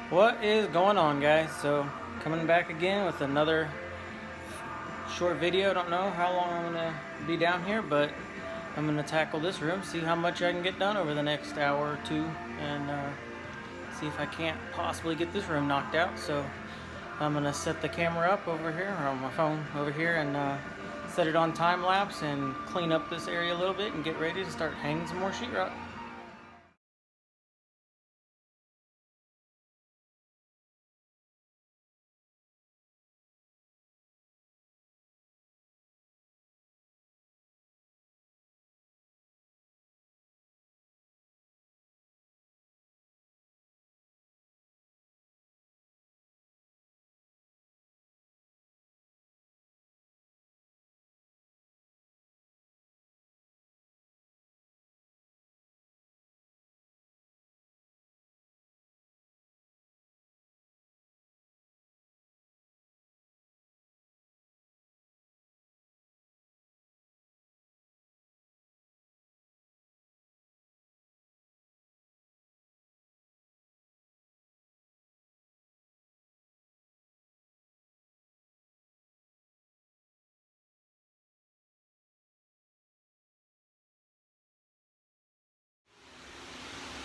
What is going on, guys? So coming back again with another short video. I don't know how long I'm gonna be down here, but I'm gonna tackle this room, see how much I can get done over the next hour or two, and see if I can't possibly get this room knocked out. So I'm gonna set the camera up over here, or on my phone over here, and set it on time lapse and clean up this area a little bit and get ready to start hanging some more sheetrock.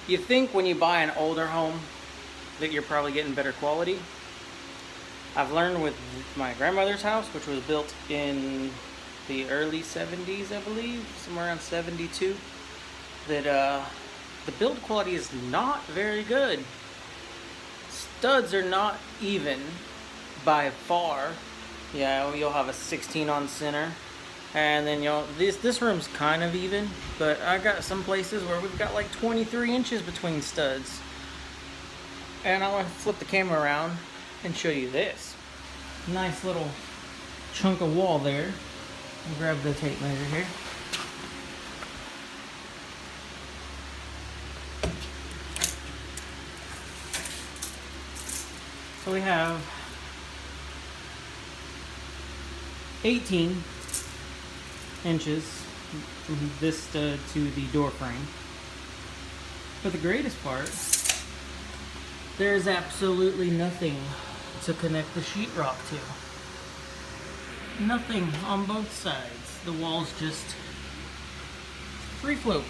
You think when you buy an older home that you're probably getting better quality. I've learned with my grandmother's house, which was built in the early 70s, I believe, somewhere around 72, that the build quality is not very good. Studs are not even by far. Yeah, you'll have a 16 on center, and then this room's kind of even, but I got some places where we've got like 23 inches between studs. And I want to flip the camera around and show you this nice little chunk of wall there. I'll grab the tape measure here. So we have 18 inches from this stud to the door frame. But the greatest part, there's absolutely nothing to connect the sheetrock to. Nothing on both sides. The walls just free float.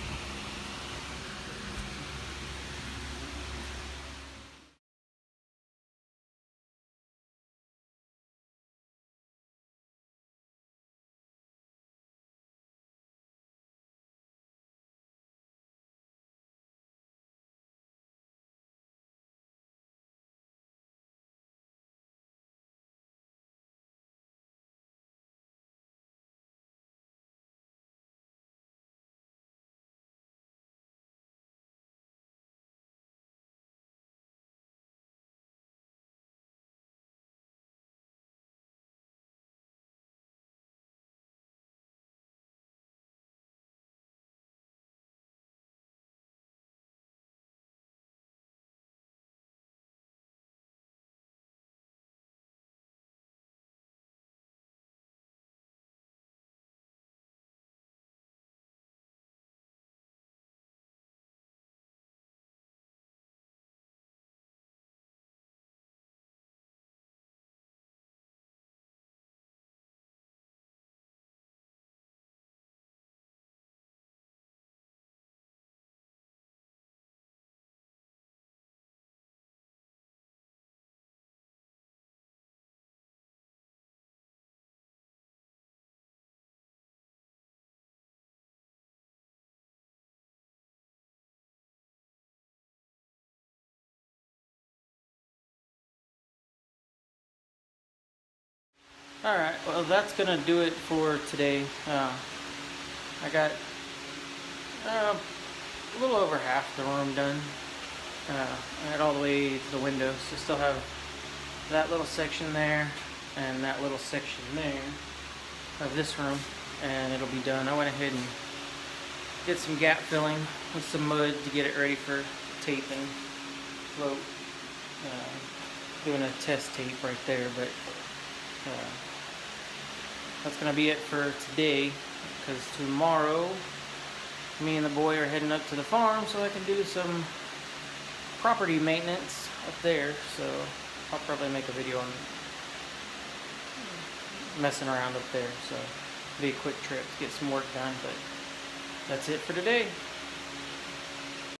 Alright, well that's gonna do it for today. I got a little over half the room done. I got all the way to the windows, so still have that little section there and that little section there of this room, and it'll be done. I went ahead and did some gap filling with some mud to get it ready for taping. Float. Doing a test tape right there, but that's gonna be it for today, because tomorrow me and the boy are heading up to the farm so I can do some property maintenance up there, so I'll probably make a video on messing around up there. So it'll be a quick trip to get some work done, but that's it for today.